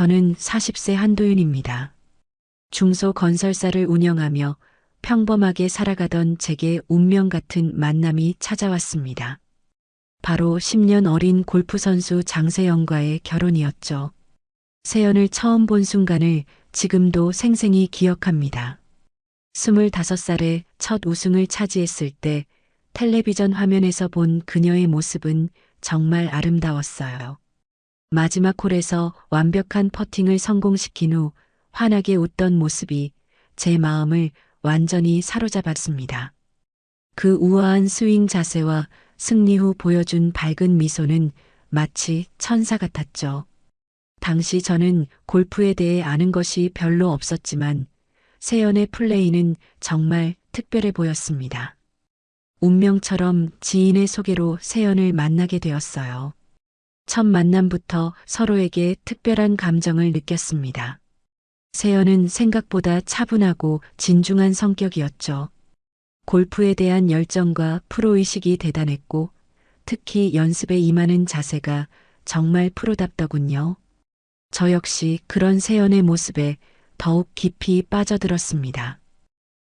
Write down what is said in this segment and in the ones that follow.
저는 40세 한도윤입니다. 중소건설사를 운영하며 평범하게 살아가던 제게 운명 같은 만남이 찾아왔습니다. 바로 10년 어린 골프 선수 장세영과의 결혼이었죠. 세연을 처음 본 순간을 지금도 생생히 기억합니다. 25살에 첫 우승을 차지했을 때 텔레비전 화면에서 본 그녀의 모습은 정말 아름다웠어요. 마지막 홀에서 완벽한 퍼팅을 성공시킨 후 환하게 웃던 모습이 제 마음을 완전히 사로잡았습니다. 그 우아한 스윙 자세와 승리 후 보여준 밝은 미소는 마치 천사 같았죠. 당시 저는 골프에 대해 아는 것이 별로 없었지만 세연의 플레이는 정말 특별해 보였습니다. 운명처럼 지인의 소개로 세연을 만나게 되었어요. 첫 만남부터 서로에게 특별한 감정을 느꼈습니다. 세연은 생각보다 차분하고 진중한 성격이었죠. 골프에 대한 열정과 프로의식이 대단했고 특히 연습에 임하는 자세가 정말 프로답더군요. 저 역시 그런 세연의 모습에 더욱 깊이 빠져들었습니다.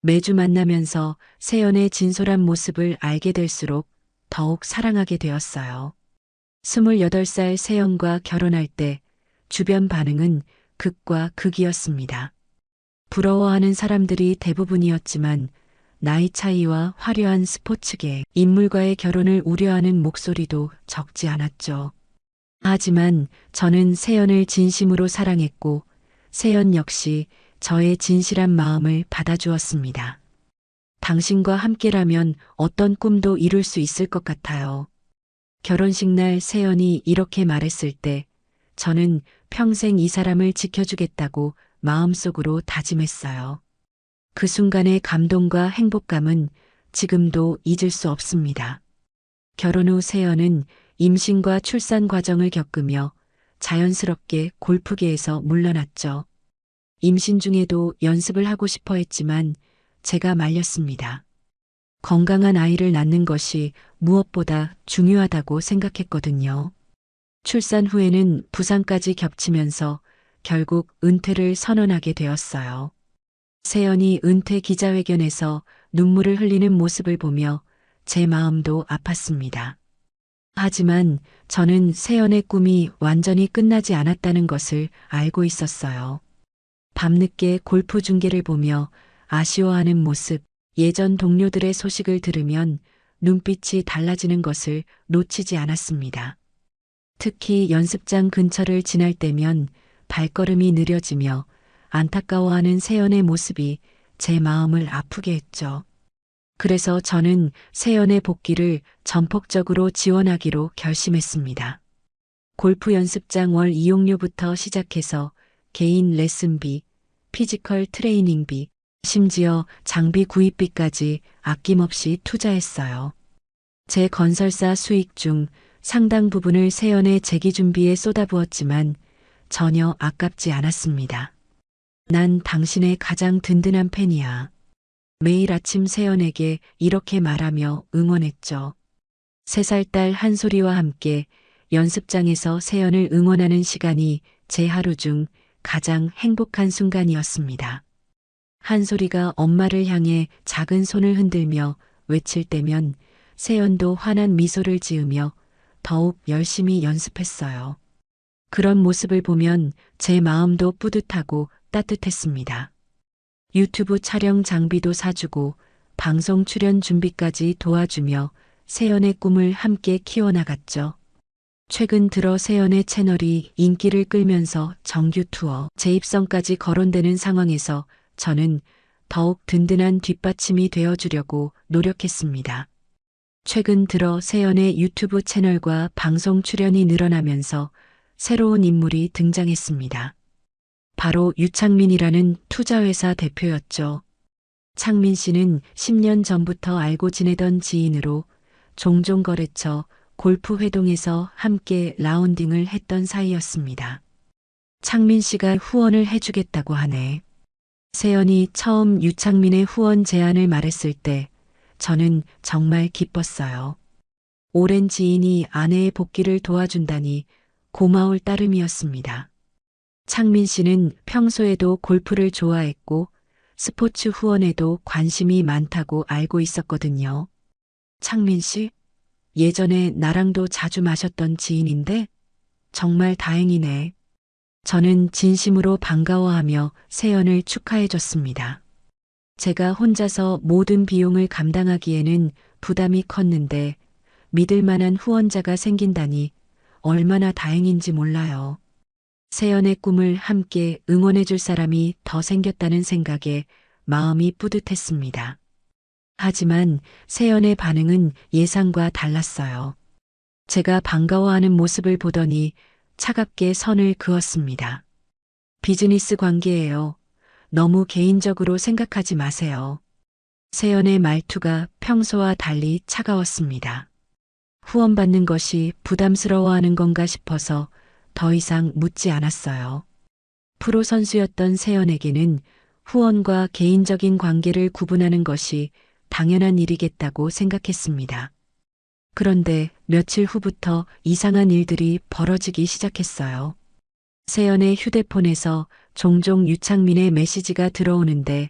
매주 만나면서 세연의 진솔한 모습을 알게 될수록 더욱 사랑하게 되었어요. 28살 세연과 결혼할 때 주변 반응은 극과 극이었습니다. 부러워하는 사람들이 대부분이었지만 나이 차이와 화려한 스포츠계 인물과의 결혼을 우려하는 목소리도 적지 않았죠. 하지만 저는 세연을 진심으로 사랑했고 세연 역시 저의 진실한 마음을 받아주었습니다. 당신과 함께라면 어떤 꿈도 이룰 수 있을 것 같아요. 결혼식 날 세연이 이렇게 말했을 때 저는 평생 이 사람을 지켜주겠다고 마음속으로 다짐했어요. 그 순간의 감동과 행복감은 지금도 잊을 수 없습니다. 결혼 후 세연은 임신과 출산 과정을 겪으며 자연스럽게 골프계에서 물러났죠. 임신 중에도 연습을 하고 싶어 했지만 제가 말렸습니다. 건강한 아이를 낳는 것이 무엇보다 중요하다고 생각했거든요. 출산 후에는 부상까지 겹치면서 결국 은퇴를 선언하게 되었어요. 세연이 은퇴 기자회견에서 눈물을 흘리는 모습을 보며 제 마음도 아팠습니다. 하지만 저는 세연의 꿈이 완전히 끝나지 않았다는 것을 알고 있었어요. 밤늦게 골프 중계를 보며 아쉬워하는 모습, 예전 동료들의 소식을 들으면 눈빛이 달라지는 것을 놓치지 않았습니다. 특히 연습장 근처를 지날 때면 발걸음이 느려지며 안타까워하는 세연의 모습이 제 마음을 아프게 했죠. 그래서 저는 세연의 복귀를 전폭적으로 지원하기로 결심했습니다. 골프 연습장 월 이용료부터 시작해서 개인 레슨비, 피지컬 트레이닝비, 심지어 장비 구입비까지 아낌없이 투자했어요. 제 건설사 수익 중 상당 부분을 세연의 재기 준비에 쏟아부었지만 전혀 아깝지 않았습니다. 난 당신의 가장 든든한 팬이야. 매일 아침 세연에게 이렇게 말하며 응원했죠. 3살 딸 한소리와 함께 연습장에서 세연을 응원하는 시간이 제 하루 중 가장 행복한 순간이었습니다. 한소리가 엄마를 향해 작은 손을 흔들며 외칠 때면 세연도 환한 미소를 지으며 더욱 열심히 연습했어요. 그런 모습을 보면 제 마음도 뿌듯하고 따뜻했습니다. 유튜브 촬영 장비도 사주고 방송 출연 준비까지 도와주며 세연의 꿈을 함께 키워나갔죠. 최근 들어 세연의 채널이 인기를 끌면서 정규 투어 재입성까지 거론되는 상황에서 저는 더욱 든든한 뒷받침이 되어주려고 노력했습니다. 최근 들어 세연의 유튜브 채널과 방송 출연이 늘어나면서 새로운 인물이 등장했습니다. 바로 유창민이라는 투자회사 대표였죠. 창민 씨는 10년 전부터 알고 지내던 지인으로 종종 거래처 골프 회동에서 함께 라운딩을 했던 사이였습니다. 창민 씨가 후원을 해주겠다고 하네. 세연이 처음 유창민의 후원 제안을 말했을 때 저는 정말 기뻤어요. 오랜 지인이 아내의 복귀를 도와준다니 고마울 따름이었습니다. 창민 씨는 평소에도 골프를 좋아했고 스포츠 후원에도 관심이 많다고 알고 있었거든요. 창민 씨? 예전에 나랑도 자주 마셨던 지인인데 정말 다행이네. 저는 진심으로 반가워하며 세연을 축하해줬습니다. 제가 혼자서 모든 비용을 감당하기에는 부담이 컸는데 믿을 만한 후원자가 생긴다니 얼마나 다행인지 몰라요. 세연의 꿈을 함께 응원해줄 사람이 더 생겼다는 생각에 마음이 뿌듯했습니다. 하지만 세연의 반응은 예상과 달랐어요. 제가 반가워하는 모습을 보더니 차갑게 선을 그었습니다. 비즈니스 관계예요. 너무 개인적으로 생각하지 마세요. 세연의 말투가 평소와 달리 차가웠습니다. 후원받는 것이 부담스러워하는 건가 싶어서 더 이상 묻지 않았어요. 프로 선수였던 세연에게는 후원과 개인적인 관계를 구분하는 것이 당연한 일이겠다고 생각했습니다. 그런데 며칠 후부터 이상한 일들이 벌어지기 시작했어요. 세연의 휴대폰에서 종종 유창민의 메시지가 들어오는데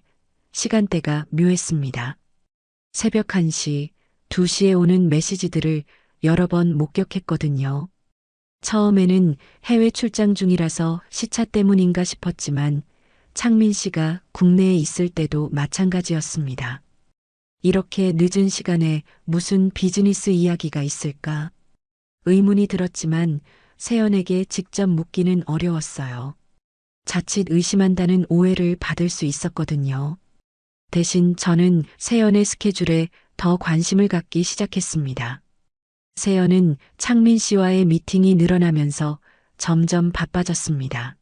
시간대가 묘했습니다. 새벽 1시, 2시에 오는 메시지들을 여러 번 목격했거든요. 처음에는 해외 출장 중이라서 시차 때문인가 싶었지만 창민 씨가 국내에 있을 때도 마찬가지였습니다. 이렇게 늦은 시간에 무슨 비즈니스 이야기가 있을까? 의문이 들었지만 세연에게 직접 묻기는 어려웠어요. 자칫 의심한다는 오해를 받을 수 있었거든요. 대신 저는 세연의 스케줄에 더 관심을 갖기 시작했습니다. 세연은 창민 씨와의 미팅이 늘어나면서 점점 바빠졌습니다.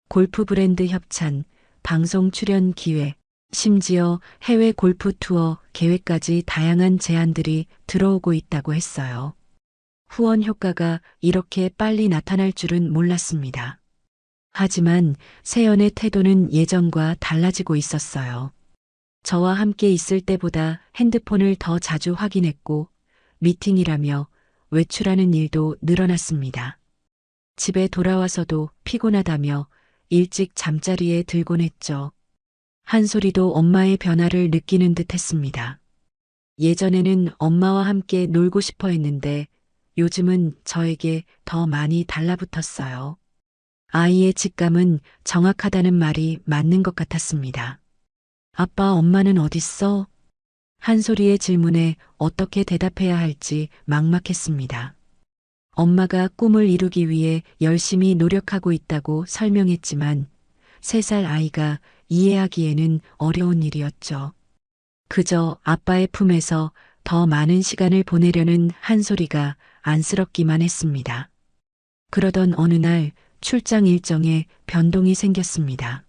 골프 브랜드 협찬, 방송 출연 기회, 심지어 해외 골프 투어 계획까지 다양한 제안들이 들어오고 있다고 했어요. 후원 효과가 이렇게 빨리 나타날 줄은 몰랐습니다. 하지만 세연의 태도는 예전과 달라지고 있었어요. 저와 함께 있을 때보다 핸드폰을 더 자주 확인했고 미팅이라며 외출하는 일도 늘어났습니다. 집에 돌아와서도 피곤하다며 일찍 잠자리에 들곤 했죠. 한솔이도 엄마의 변화를 느끼는 듯 했습니다. 예전에는 엄마와 함께 놀고 싶어 했는데 요즘은 저에게 더 많이 달라붙었어요. 아이의 직감은 정확하다는 말이 맞는 것 같았습니다. 아빠, 엄마는 어딨어? 한솔이의 질문에 어떻게 대답해야 할지 막막했습니다. 엄마가 꿈을 이루기 위해 열심히 노력하고 있다고 설명했지만 3살 아이가 이해하기에는 어려운 일이었죠. 그저 아빠의 품에서 더 많은 시간을 보내려는 한솔이가 안쓰럽기만 했습니다. 그러던 어느 날 출장 일정에 변동이 생겼습니다.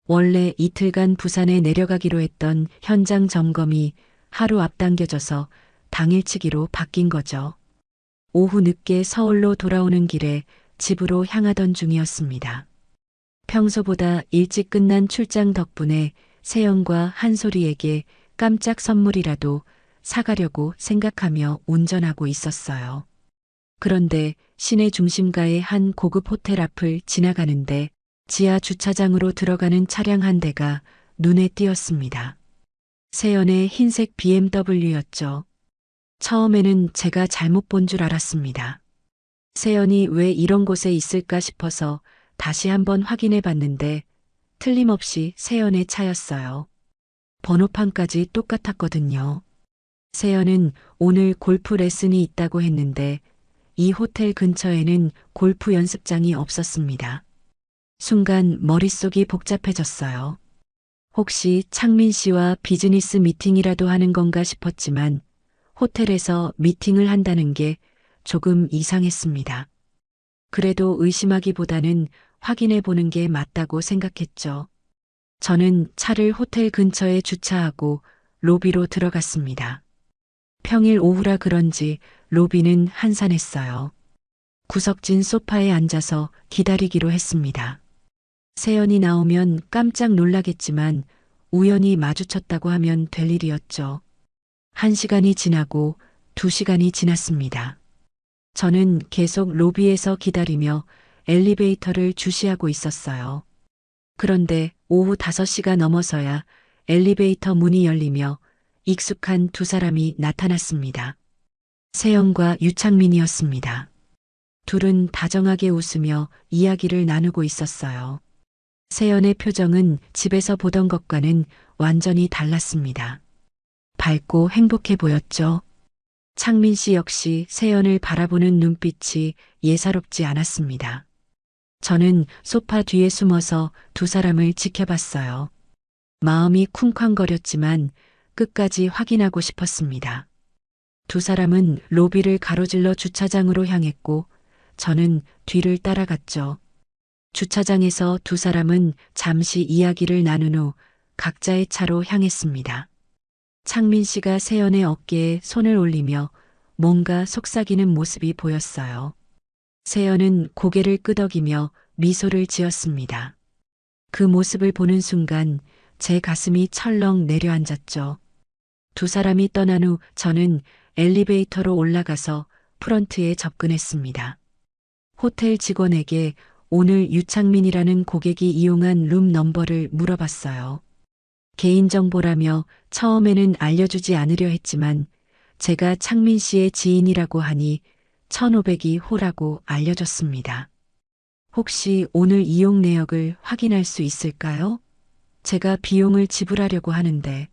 원래 이틀간 부산에 내려가기로 했던 현장 점검이 하루 앞당겨져서 당일치기로 바뀐 거죠. 오후 늦게 서울로 돌아오는 길에 집으로 향하던 중이었습니다. 평소보다 일찍 끝난 출장 덕분에 세연과 한솔이에게 깜짝 선물이라도 사가려고 생각하며 운전하고 있었어요. 그런데 시내 중심가의 한 고급 호텔 앞을 지나가는데 지하 주차장으로 들어가는 차량 한 대가 눈에 띄었습니다. 세연의 흰색 BMW였죠. 처음에는 제가 잘못 본 줄 알았습니다. 세연이 왜 이런 곳에 있을까 싶어서 다시 한번 확인해 봤는데 틀림없이 세연의 차였어요. 번호판까지 똑같았거든요. 세연은 오늘 골프 레슨이 있다고 했는데 이 호텔 근처에는 골프 연습장이 없었습니다. 순간 머릿속이 복잡해졌어요. 혹시 창민 씨와 비즈니스 미팅이라도 하는 건가 싶었지만 호텔에서 미팅을 한다는 게 조금 이상했습니다. 그래도 의심하기보다는 확인해 보는 게 맞다고 생각했죠. 저는 차를 호텔 근처에 주차하고 로비로 들어갔습니다. 평일 오후라 그런지 로비는 한산했어요. 구석진 소파에 앉아서 기다리기로 했습니다. 세연이 나오면 깜짝 놀라겠지만 우연히 마주쳤다고 하면 될 일이었죠. 1시간이 지나고 2시간이 지났습니다. 저는 계속 로비에서 기다리며 엘리베이터를 주시하고 있었어요. 그런데 오후 5시가 넘어서야 엘리베이터 문이 열리며 익숙한 두 사람이 나타났습니다. 세연과 유창민이었습니다. 둘은 다정하게 웃으며 이야기를 나누고 있었어요. 세연의 표정은 집에서 보던 것과는 완전히 달랐습니다. 밝고 행복해 보였죠. 창민 씨 역시 세연을 바라보는 눈빛이 예사롭지 않았습니다. 저는 소파 뒤에 숨어서 두 사람을 지켜봤어요. 마음이 쿵쾅거렸지만 끝까지 확인하고 싶었습니다. 두 사람은 로비를 가로질러 주차장으로 향했고 저는 뒤를 따라갔죠. 주차장에서 두 사람은 잠시 이야기를 나눈 후 각자의 차로 향했습니다. 창민 씨가 세연의 어깨에 손을 올리며 뭔가 속삭이는 모습이 보였어요. 세연은 고개를 끄덕이며 미소를 지었습니다. 그 모습을 보는 순간 제 가슴이 철렁 내려앉았죠. 두 사람이 떠난 후 저는 엘리베이터로 올라가서 프런트에 접근했습니다. 호텔 직원에게 오늘 유창민이라는 고객이 이용한 룸 넘버를 물어봤어요. 개인정보라며 처음에는 알려주지 않으려 했지만 제가 창민 씨의 지인이라고 하니 1500이 호라고 알려줬습니다. 혹시 오늘 이용 내역을 확인할 수 있을까요? 제가 비용을 지불하려고 하는데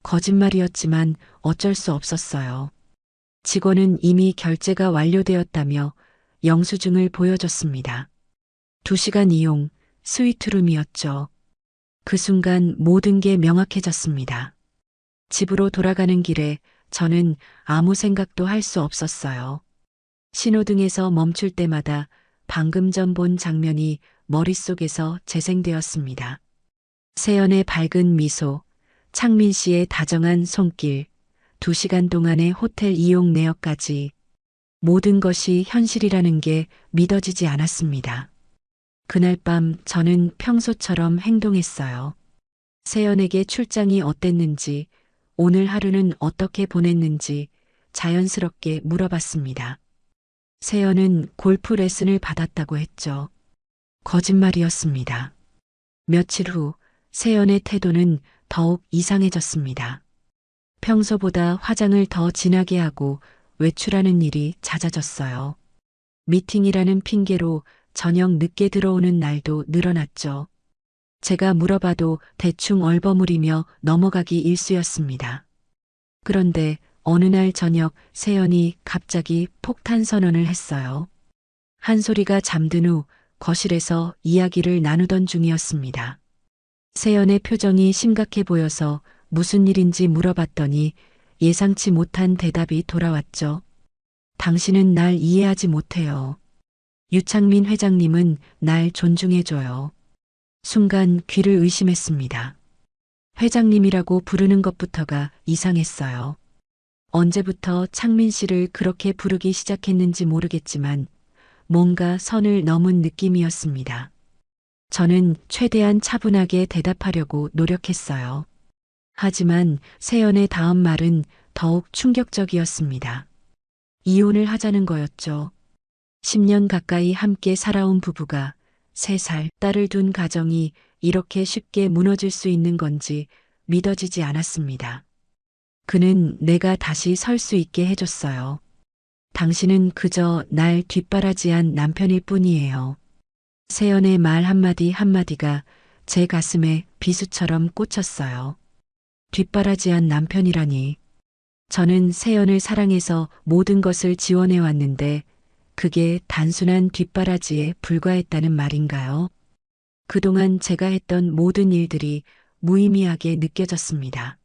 거짓말이었지만 어쩔 수 없었어요. 직원은 이미 결제가 완료되었다며 영수증을 보여줬습니다. 2시간 이용 스위트룸이었죠. 그 순간 모든 게 명확해졌습니다. 집으로 돌아가는 길에 저는 아무 생각도 할 수 없었어요. 신호등에서 멈출 때마다 방금 전 본 장면이 머릿속에서 재생되었습니다. 세연의 밝은 미소, 창민 씨의 다정한 손길, 2시간 동안의 호텔 이용 내역까지 모든 것이 현실이라는 게 믿어지지 않았습니다. 그날 밤 저는 평소처럼 행동했어요. 세연에게 출장이 어땠는지, 오늘 하루는 어떻게 보냈는지 자연스럽게 물어봤습니다. 세연은 골프 레슨을 받았다고 했죠. 거짓말이었습니다. 며칠 후 세연의 태도는 더욱 이상해졌습니다. 평소보다 화장을 더 진하게 하고 외출하는 일이 잦아졌어요. 미팅이라는 핑계로 저녁 늦게 들어오는 날도 늘어났죠. 제가 물어봐도 대충 얼버무리며 넘어가기 일쑤였습니다. 그런데 어느 날 저녁 세연이 갑자기 폭탄 선언을 했어요. 한 소리가 잠든 후 거실에서 이야기를 나누던 중이었습니다. 세연의 표정이 심각해 보여서 무슨 일인지 물어봤더니 예상치 못한 대답이 돌아왔죠. 당신은 날 이해하지 못해요. 유창민 회장님은 날 존중해줘요. 순간 귀를 의심했습니다. 회장님이라고 부르는 것부터가 이상했어요. 언제부터 창민 씨를 그렇게 부르기 시작했는지 모르겠지만 뭔가 선을 넘은 느낌이었습니다. 저는 최대한 차분하게 대답하려고 노력했어요. 하지만 세연의 다음 말은 더욱 충격적이었습니다. 이혼을 하자는 거였죠. 10년 가까이 함께 살아온 부부가 3살 딸을 둔 가정이 이렇게 쉽게 무너질 수 있는 건지 믿어지지 않았습니다. 그는 내가 다시 설 수 있게 해줬어요. 당신은 그저 날 뒷바라지한 남편일 뿐이에요. 세연의 말 한마디 한마디가 제 가슴에 비수처럼 꽂혔어요. 뒷바라지한 남편이라니. 저는 세연을 사랑해서 모든 것을 지원해 왔는데 그게 단순한 뒷바라지에 불과했다는 말인가요? 그동안 제가 했던 모든 일들이 무의미하게 느껴졌습니다.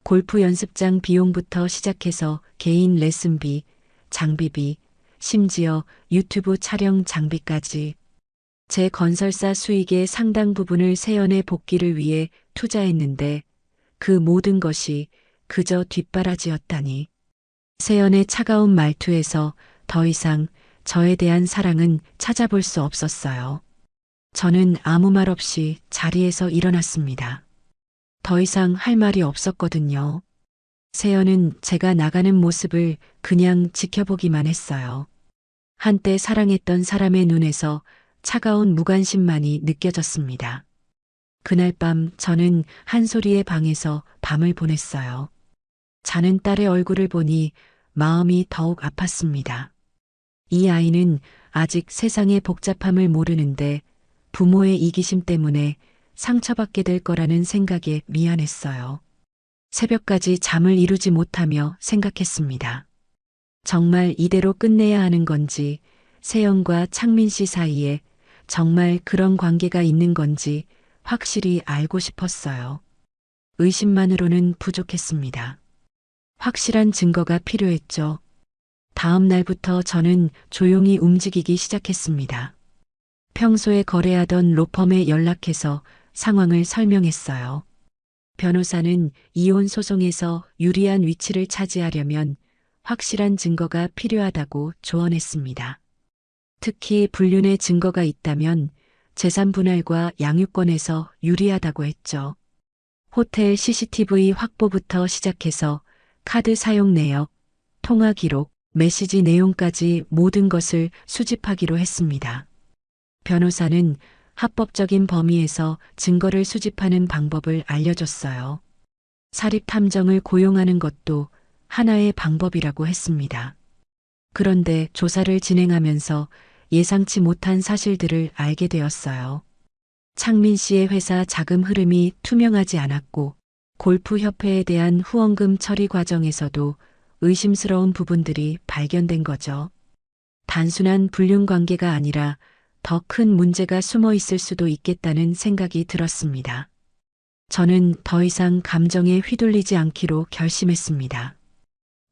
골프 연습장 비용부터 시작해서 개인 레슨비, 장비비, 심지어 유튜브 촬영 장비까지 제 건설사 수익의 상당 부분을 세연의 복귀를 위해 투자했는데 그 모든 것이 그저 뒷바라지였다니. 세연의 차가운 말투에서 더 이상 저에 대한 사랑은 찾아볼 수 없었어요. 저는 아무 말 없이 자리에서 일어났습니다. 더 이상 할 말이 없었거든요. 세연은 제가 나가는 모습을 그냥 지켜보기만 했어요. 한때 사랑했던 사람의 눈에서 차가운 무관심만이 느껴졌습니다. 그날 밤 저는 한솔이의 방에서 밤을 보냈어요. 자는 딸의 얼굴을 보니 마음이 더욱 아팠습니다. 이 아이는 아직 세상의 복잡함을 모르는데 부모의 이기심 때문에 상처받게 될 거라는 생각에 미안했어요. 새벽까지 잠을 이루지 못하며 생각했습니다. 정말 이대로 끝내야 하는 건지, 세영과 창민 씨 사이에 정말 그런 관계가 있는 건지 확실히 알고 싶었어요. 의심만으로는 부족했습니다. 확실한 증거가 필요했죠. 다음 날부터 저는 조용히 움직이기 시작했습니다. 평소에 거래하던 로펌에 연락해서 상황을 설명했어요. 변호사는 이혼 소송에서 유리한 위치를 차지하려면 확실한 증거가 필요하다고 조언했습니다. 특히 불륜의 증거가 있다면 재산 분할과 양육권에서 유리하다고 했죠. 호텔 CCTV 확보부터 시작해서 카드 사용 내역, 통화 기록, 메시지 내용까지 모든 것을 수집하기로 했습니다. 변호사는 합법적인 범위에서 증거를 수집하는 방법을 알려줬어요. 사립탐정을 고용하는 것도 하나의 방법이라고 했습니다. 그런데 조사를 진행하면서 예상치 못한 사실들을 알게 되었어요. 창민 씨의 회사 자금 흐름이 투명하지 않았고 골프협회에 대한 후원금 처리 과정에서도 의심스러운 부분들이 발견된 거죠. 단순한 불륜 관계가 아니라 더 큰 문제가 숨어 있을 수도 있겠다는 생각이 들었습니다. 저는 더 이상 감정에 휘둘리지 않기로 결심했습니다.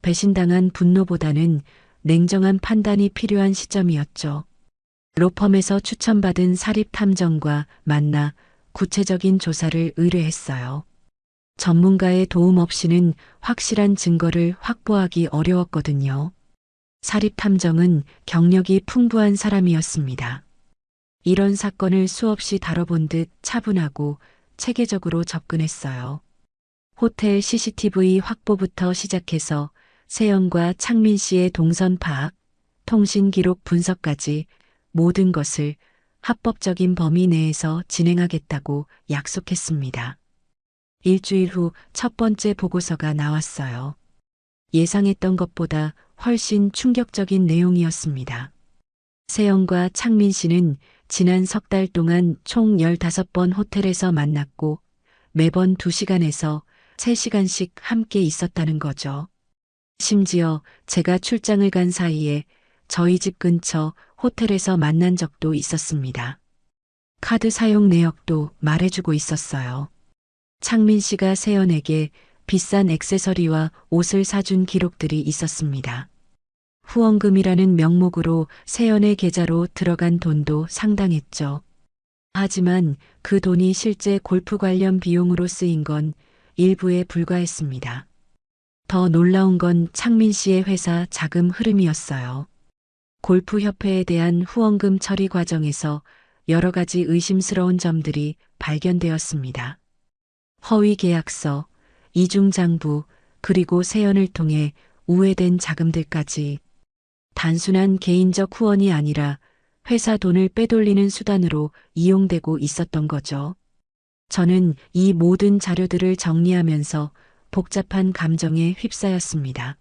배신당한 분노보다는 냉정한 판단이 필요한 시점이었죠. 로펌에서 추천받은 사립탐정과 만나 구체적인 조사를 의뢰했어요. 전문가의 도움 없이는 확실한 증거를 확보하기 어려웠거든요. 사립탐정은 경력이 풍부한 사람이었습니다. 이런 사건을 수없이 다뤄본 듯 차분하고 체계적으로 접근했어요. 호텔 CCTV 확보부터 시작해서 세영과 창민 씨의 동선 파악, 통신 기록 분석까지 모든 것을 합법적인 범위 내에서 진행하겠다고 약속했습니다. 일주일 후 첫 번째 보고서가 나왔어요. 예상했던 것보다 훨씬 충격적인 내용이었습니다. 세영과 창민 씨는 지난 석 달 동안 총 15번 호텔에서 만났고 매번 2시간에서 3시간씩 함께 있었다는 거죠. 심지어 제가 출장을 간 사이에 저희 집 근처 호텔에서 만난 적도 있었습니다. 카드 사용 내역도 말해주고 있었어요. 창민 씨가 세연에게 비싼 액세서리와 옷을 사준 기록들이 있었습니다. 후원금이라는 명목으로 세연의 계좌로 들어간 돈도 상당했죠. 하지만 그 돈이 실제 골프 관련 비용으로 쓰인 건 일부에 불과했습니다. 더 놀라운 건 창민 씨의 회사 자금 흐름이었어요. 골프협회에 대한 후원금 처리 과정에서 여러 가지 의심스러운 점들이 발견되었습니다. 허위 계약서, 이중장부, 그리고 세연을 통해 우회된 자금들까지 단순한 개인적 후원이 아니라 회사 돈을 빼돌리는 수단으로 이용되고 있었던 거죠. 저는 이 모든 자료들을 정리하면서 복잡한 감정에 휩싸였습니다.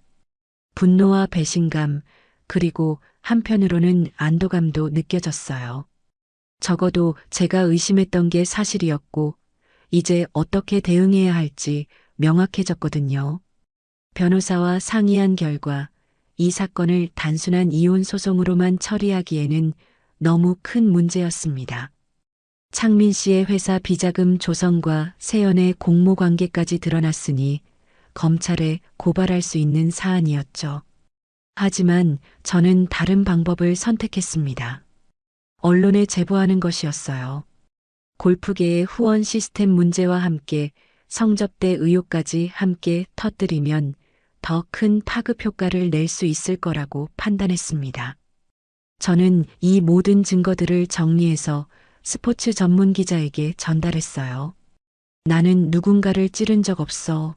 분노와 배신감, 그리고 한편으로는 안도감도 느껴졌어요. 적어도 제가 의심했던 게 사실이었고, 이제 어떻게 대응해야 할지 명확해졌거든요. 변호사와 상의한 결과 이 사건을 단순한 이혼 소송으로만 처리하기에는 너무 큰 문제였습니다. 창민 씨의 회사 비자금 조성과 세연의 공모 관계까지 드러났으니 검찰에 고발할 수 있는 사안이었죠. 하지만 저는 다른 방법을 선택했습니다. 언론에 제보하는 것이었어요. 골프계의 후원 시스템 문제와 함께 성접대 의혹까지 함께 터뜨리면 더 큰 파급 효과를 낼 수 있을 거라고 판단했습니다. 저는 이 모든 증거들을 정리해서 스포츠 전문 기자에게 전달했어요. 나는 누군가를 찌른 적 없어.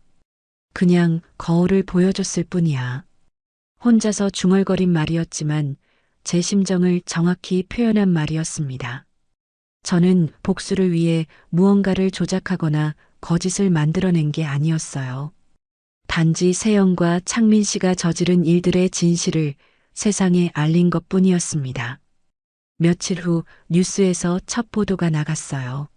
그냥 거울을 보여줬을 뿐이야. 혼자서 중얼거린 말이었지만 제 심정을 정확히 표현한 말이었습니다. 저는 복수를 위해 무언가를 조작하거나 거짓을 만들어낸 게 아니었어요. 단지 세영과 창민 씨가 저지른 일들의 진실을 세상에 알린 것 뿐이었습니다. 며칠 후 뉴스에서 첫 보도가 나갔어요.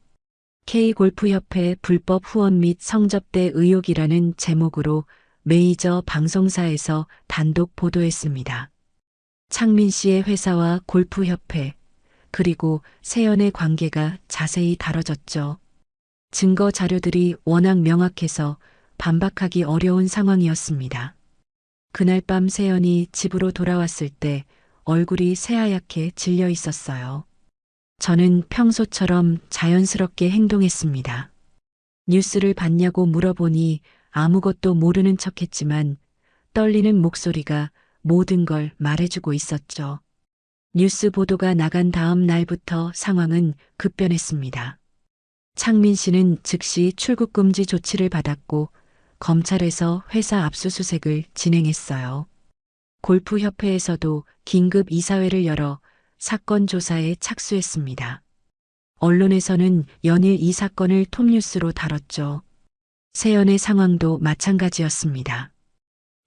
K골프협회 불법 후원 및 성접대 의혹이라는 제목으로 메이저 방송사에서 단독 보도했습니다. 창민 씨의 회사와 골프협회, 그리고 세연의 관계가 자세히 다뤄졌죠. 증거 자료들이 워낙 명확해서 반박하기 어려운 상황이었습니다. 그날 밤 세연이 집으로 돌아왔을 때 얼굴이 새하얗게 질려 있었어요. 저는 평소처럼 자연스럽게 행동했습니다. 뉴스를 봤냐고 물어보니 아무것도 모르는 척했지만 떨리는 목소리가 모든 걸 말해주고 있었죠. 뉴스 보도가 나간 다음 날부터 상황은 급변했습니다. 창민 씨는 즉시 출국 금지 조치를 받았고 검찰에서 회사 압수수색을 진행했어요. 골프협회에서도 긴급 이사회를 열어 사건 조사에 착수했습니다. 언론에서는 연일 이 사건을 톱뉴스로 다뤘죠. 세연의 상황도 마찬가지였습니다.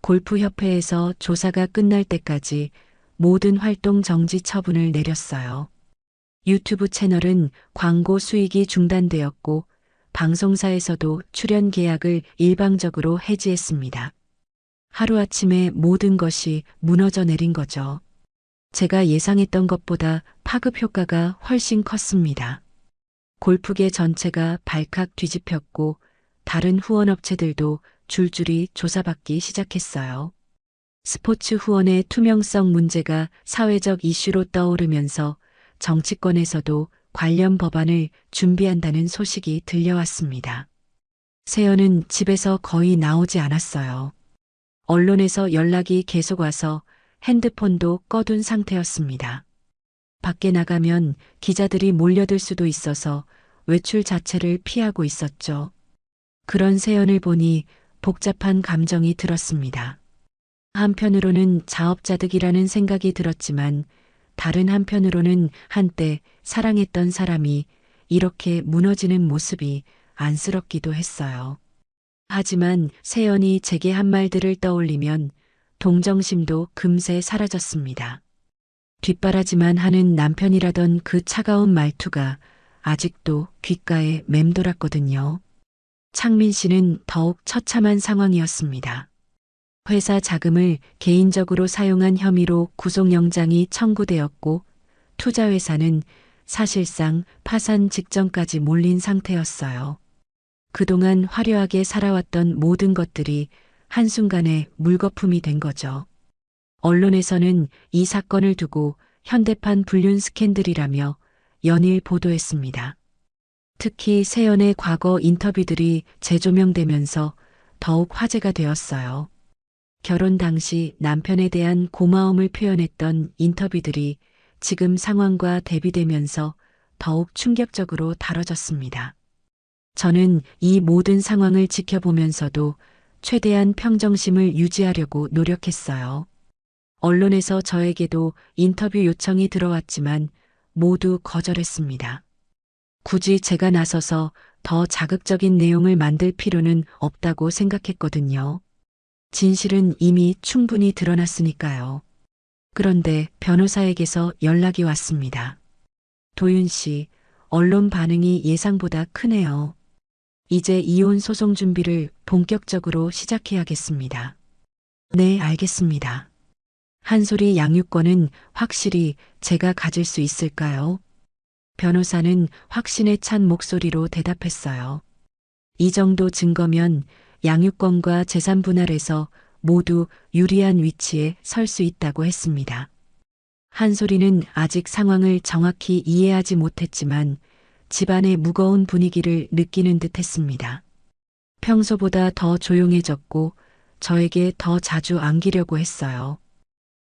골프협회에서 조사가 끝날 때까지 모든 활동 정지 처분을 내렸어요. 유튜브 채널은 광고 수익이 중단되었고 방송사에서도 출연 계약을 일방적으로 해지했습니다. 하루아침에 모든 것이 무너져 내린 거죠. 제가 예상했던 것보다 파급 효과가 훨씬 컸습니다. 골프계 전체가 발칵 뒤집혔고 다른 후원업체들도 줄줄이 조사받기 시작했어요. 스포츠 후원의 투명성 문제가 사회적 이슈로 떠오르면서 정치권에서도 관련 법안을 준비한다는 소식이 들려왔습니다. 세연은 집에서 거의 나오지 않았어요. 언론에서 연락이 계속 와서 핸드폰도 꺼둔 상태였습니다. 밖에 나가면 기자들이 몰려들 수도 있어서 외출 자체를 피하고 있었죠. 그런 세연을 보니 복잡한 감정이 들었습니다. 한편으로는 자업자득이라는 생각이 들었지만 다른 한편으로는 한때 사랑했던 사람이 이렇게 무너지는 모습이 안쓰럽기도 했어요. 하지만 세연이 제게 한 말들을 떠올리면 동정심도 금세 사라졌습니다. 뒷바라지만 하는 남편이라던 그 차가운 말투가 아직도 귓가에 맴돌았거든요. 창민 씨는 더욱 처참한 상황이었습니다. 회사 자금을 개인적으로 사용한 혐의로 구속영장이 청구되었고 투자회사는 사실상 파산 직전까지 몰린 상태였어요. 그동안 화려하게 살아왔던 모든 것들이 한순간에 물거품이 된 거죠. 언론에서는 이 사건을 두고 현대판 불륜 스캔들이라며 연일 보도했습니다. 특히 세연의 과거 인터뷰들이 재조명되면서 더욱 화제가 되었어요. 결혼 당시 남편에 대한 고마움을 표현했던 인터뷰들이 지금 상황과 대비되면서 더욱 충격적으로 다뤄졌습니다. 저는 이 모든 상황을 지켜보면서도 최대한 평정심을 유지하려고 노력했어요. 언론에서 저에게도 인터뷰 요청이 들어왔지만 모두 거절했습니다. 굳이 제가 나서서 더 자극적인 내용을 만들 필요는 없다고 생각했거든요. 진실은 이미 충분히 드러났으니까요. 그런데 변호사에게서 연락이 왔습니다. 도윤 씨, 언론 반응이 예상보다 크네요. 이제 이혼 소송 준비를 본격적으로 시작해야겠습니다. 네, 알겠습니다. 한솔이 양육권은 확실히 제가 가질 수 있을까요? 변호사는 확신에 찬 목소리로 대답했어요. 이 정도 증거면 양육권과 재산 분할에서 모두 유리한 위치에 설 수 있다고 했습니다. 한솔이는 아직 상황을 정확히 이해하지 못했지만 집안의 무거운 분위기를 느끼는 듯 했습니다. 평소보다 더 조용해졌고 저에게 더 자주 안기려고 했어요.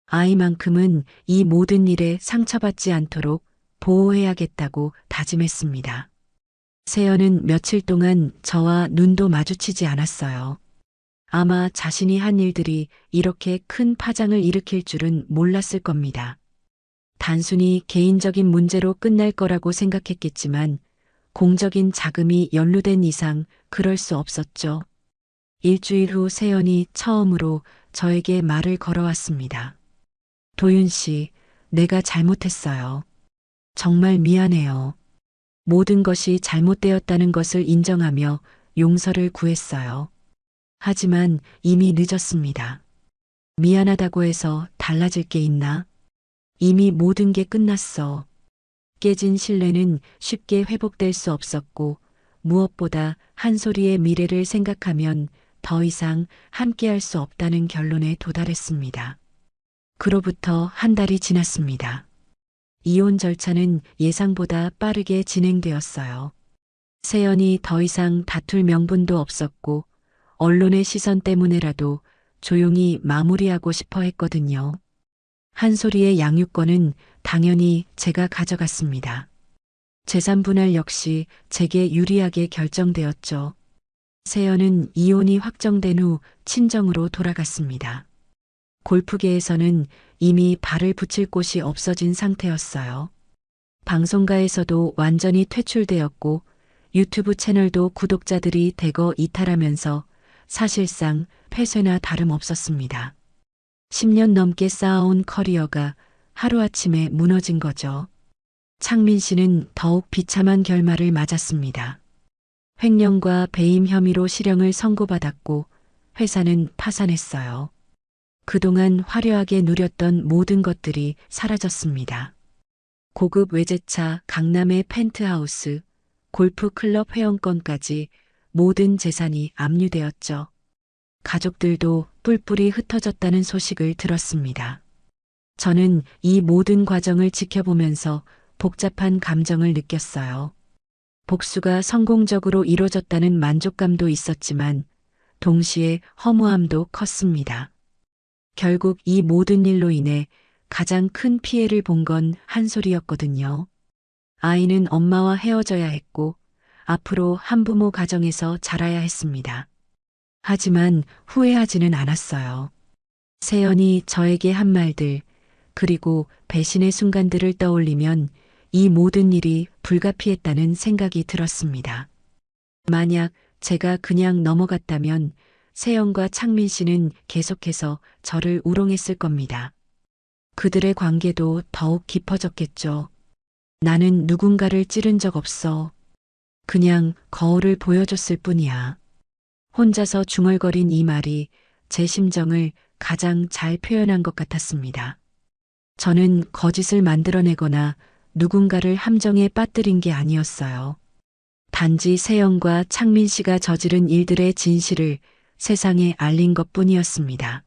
아이만큼은 이 모든 일에 상처받지 않도록 보호해야겠다고 다짐했습니다. 세연은 며칠 동안 저와 눈도 마주치지 않았어요. 아마 자신이 한 일들이 이렇게 큰 파장을 일으킬 줄은 몰랐을 겁니다. 단순히 개인적인 문제로 끝날 거라고 생각했겠지만 공적인 자금이 연루된 이상 그럴 수 없었죠. 일주일 후 세연이 처음으로 저에게 말을 걸어왔습니다. 도윤 씨, 내가 잘못했어요. 정말 미안해요. 모든 것이 잘못되었다는 것을 인정하며 용서를 구했어요. 하지만 이미 늦었습니다. 미안하다고 해서 달라질 게 있나? 이미 모든 게 끝났어. 깨진 신뢰는 쉽게 회복될 수 없었고 무엇보다 한솔이의 미래를 생각하면 더 이상 함께할 수 없다는 결론에 도달했습니다. 그로부터 한 달이 지났습니다. 이혼 절차는 예상보다 빠르게 진행되었어요. 세연이 더 이상 다툴 명분도 없었고 언론의 시선 때문에라도 조용히 마무리하고 싶어 했거든요. 한솔이의 양육권은 당연히 제가 가져갔습니다. 재산 분할 역시 제게 유리하게 결정되었죠. 세연은 이혼이 확정된 후 친정으로 돌아갔습니다. 골프계에서는 이미 발을 붙일 곳이 없어진 상태였어요. 방송가에서도 완전히 퇴출되었고 유튜브 채널도 구독자들이 대거 이탈하면서 사실상 폐쇄나 다름없었습니다. 10년 넘게 쌓아온 커리어가 하루아침에 무너진 거죠. 창민 씨는 더욱 비참한 결말을 맞았습니다. 횡령과 배임 혐의로 실형을 선고받았고 회사는 파산했어요. 그동안 화려하게 누렸던 모든 것들이 사라졌습니다. 고급 외제차, 강남의 펜트하우스, 골프 클럽 회원권까지 모든 재산이 압류되었죠. 가족들도 뿔뿔이 흩어졌다는 소식을 들었습니다. 저는 이 모든 과정을 지켜보면서 복잡한 감정을 느꼈어요. 복수가 성공적으로 이루어졌다는 만족감도 있었지만 동시에 허무함도 컸습니다. 결국 이 모든 일로 인해 가장 큰 피해를 본 건 한솔이였거든요. 아이는 엄마와 헤어져야 했고 앞으로 한부모 가정에서 자라야 했습니다. 하지만 후회하지는 않았어요. 세연이 저에게 한 말들, 그리고 배신의 순간들을 떠올리면 이 모든 일이 불가피했다는 생각이 들었습니다. 만약 제가 그냥 넘어갔다면 세연과 창민 씨는 계속해서 저를 우롱했을 겁니다. 그들의 관계도 더욱 깊어졌겠죠. 나는 누군가를 찌른 적 없어. 그냥 거울을 보여줬을 뿐이야. 혼자서 중얼거린 이 말이 제 심정을 가장 잘 표현한 것 같았습니다. 저는 거짓을 만들어내거나 누군가를 함정에 빠뜨린 게 아니었어요. 단지 세영과 창민 씨가 저지른 일들의 진실을 세상에 알린 것뿐이었습니다.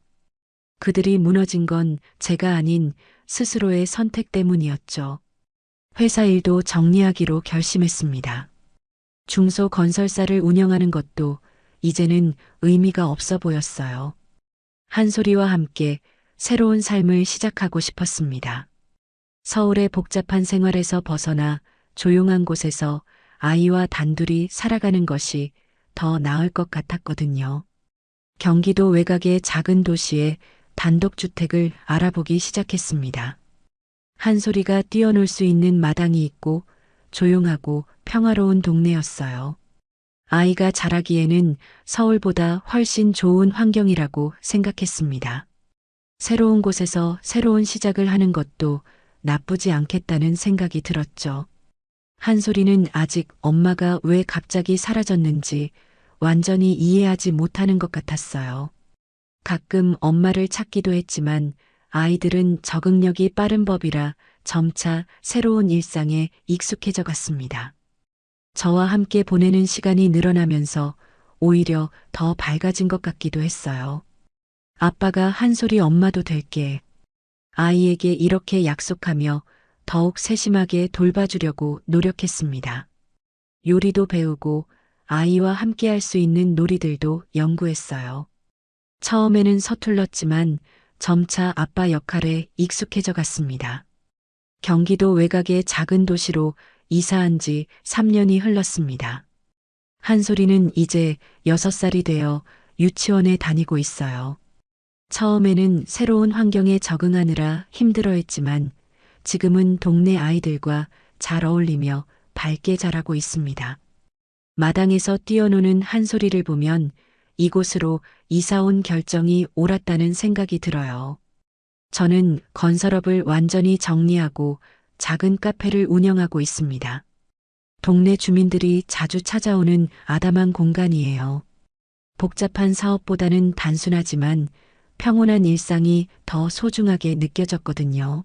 그들이 무너진 건 제가 아닌 스스로의 선택 때문이었죠. 회사 일도 정리하기로 결심했습니다. 중소건설사를 운영하는 것도 이제는 의미가 없어 보였어요. 한솔이와 함께 새로운 삶을 시작하고 싶었습니다. 서울의 복잡한 생활에서 벗어나 조용한 곳에서 아이와 단둘이 살아가는 것이 더 나을 것 같았거든요. 경기도 외곽의 작은 도시에 단독주택을 알아보기 시작했습니다. 한솔이가 뛰어놀 수 있는 마당이 있고 조용하고 평화로운 동네였어요. 아이가 자라기에는 서울보다 훨씬 좋은 환경이라고 생각했습니다. 새로운 곳에서 새로운 시작을 하는 것도 나쁘지 않겠다는 생각이 들었죠. 한솔이는 아직 엄마가 왜 갑자기 사라졌는지 완전히 이해하지 못하는 것 같았어요. 가끔 엄마를 찾기도 했지만 아이들은 적응력이 빠른 법이라 점차 새로운 일상에 익숙해져 갔습니다. 저와 함께 보내는 시간이 늘어나면서 오히려 더 밝아진 것 같기도 했어요. 아빠가 한솔이 엄마도 될게. 아이에게 이렇게 약속하며 더욱 세심하게 돌봐주려고 노력했습니다. 요리도 배우고 아이와 함께 할 수 있는 놀이들도 연구했어요. 처음에는 서툴렀지만 점차 아빠 역할에 익숙해져 갔습니다. 경기도 외곽의 작은 도시로 이사한 지 3년이 흘렀습니다. 한솔이는 이제 6살이 되어 유치원에 다니고 있어요. 처음에는 새로운 환경에 적응하느라 힘들어했지만 지금은 동네 아이들과 잘 어울리며 밝게 자라고 있습니다. 마당에서 뛰어노는 한솔이를 보면 이곳으로 이사 온 결정이 옳았다는 생각이 들어요. 저는 건설업을 완전히 정리하고 작은 카페를 운영하고 있습니다. 동네 주민들이 자주 찾아오는 아담한 공간이에요. 복잡한 사업보다는 단순하지만 평온한 일상이 더 소중하게 느껴졌거든요.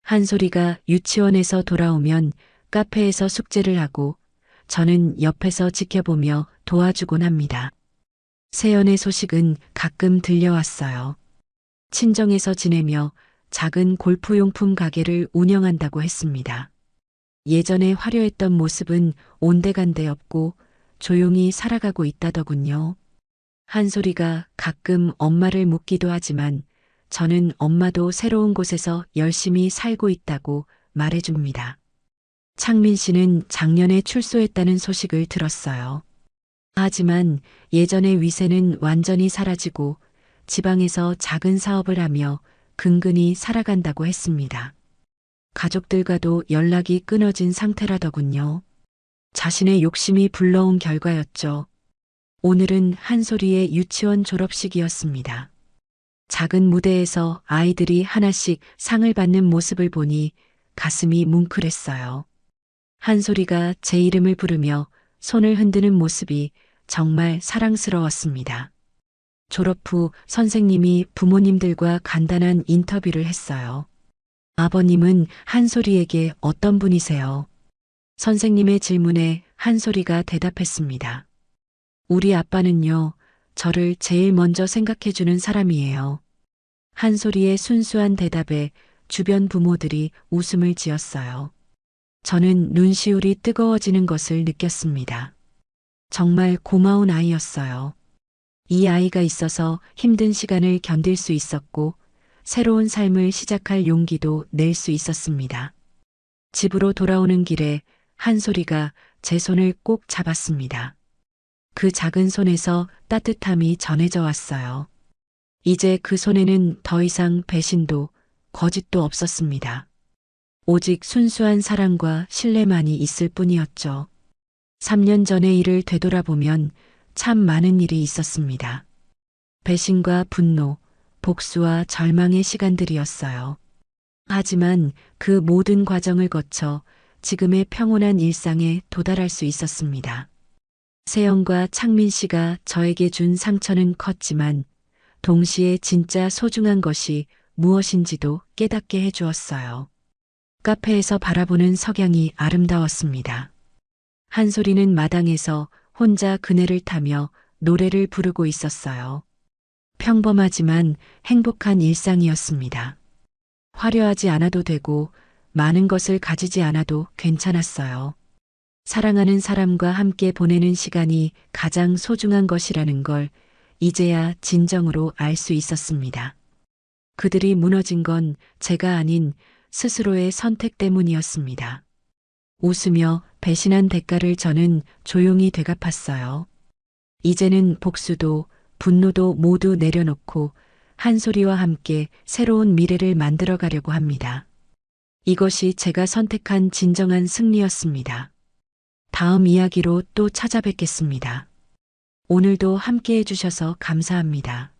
한솔이가 유치원에서 돌아오면 카페에서 숙제를 하고 저는 옆에서 지켜보며 도와주곤 합니다. 세연의 소식은 가끔 들려왔어요. 친정에서 지내며 작은 골프용품 가게를 운영한다고 했습니다. 예전에 화려했던 모습은 온데간데 없고 조용히 살아가고 있다더군요. 한솔이가 가끔 엄마를 묻기도 하지만 저는 엄마도 새로운 곳에서 열심히 살고 있다고 말해줍니다. 창민 씨는 작년에 출소했다는 소식을 들었어요. 하지만 예전의 위세는 완전히 사라지고 지방에서 작은 사업을 하며 근근히 살아간다고 했습니다. 가족들과도 연락이 끊어진 상태라더군요. 자신의 욕심이 불러온 결과였죠. 오늘은 한솔이의 유치원 졸업식이었습니다. 작은 무대에서 아이들이 하나씩 상을 받는 모습을 보니 가슴이 뭉클했어요. 한솔이가 제 이름을 부르며 손을 흔드는 모습이 정말 사랑스러웠습니다. 졸업 후 선생님이 부모님들과 간단한 인터뷰를 했어요. 아버님은 한솔이에게 어떤 분이세요? 선생님의 질문에 한솔이가 대답했습니다. 우리 아빠는요, 저를 제일 먼저 생각해주는 사람이에요. 한솔이의 순수한 대답에 주변 부모들이 웃음을 지었어요. 저는 눈시울이 뜨거워지는 것을 느꼈습니다. 정말 고마운 아이였어요. 이 아이가 있어서 힘든 시간을 견딜 수 있었고, 새로운 삶을 시작할 용기도 낼 수 있었습니다. 집으로 돌아오는 길에 한솔이가 제 손을 꼭 잡았습니다. 그 작은 손에서 따뜻함이 전해져 왔어요. 이제 그 손에는 더 이상 배신도 거짓도 없었습니다. 오직 순수한 사랑과 신뢰만이 있을 뿐이었죠. 3년 전의 일을 되돌아보면 참 많은 일이 있었습니다. 배신과 분노, 복수와 절망의 시간들이었어요. 하지만 그 모든 과정을 거쳐 지금의 평온한 일상에 도달할 수 있었습니다. 세영과 창민 씨가 저에게 준 상처는 컸지만 동시에 진짜 소중한 것이 무엇인지도 깨닫게 해주었어요. 카페에서 바라보는 석양이 아름다웠습니다. 한솔이는 마당에서 혼자 그네를 타며 노래를 부르고 있었어요. 평범하지만 행복한 일상이었습니다. 화려하지 않아도 되고 많은 것을 가지지 않아도 괜찮았어요. 사랑하는 사람과 함께 보내는 시간이 가장 소중한 것이라는 걸 이제야 진정으로 알 수 있었습니다. 그들이 무너진 건 제가 아닌 스스로의 선택 때문이었습니다. 웃으며 배신한 대가를 저는 조용히 되갚았어요. 이제는 복수도 분노도 모두 내려놓고 한솔이와 함께 새로운 미래를 만들어 가려고 합니다. 이것이 제가 선택한 진정한 승리였습니다. 다음 이야기로 또 찾아뵙겠습니다. 오늘도 함께 해주셔서 감사합니다.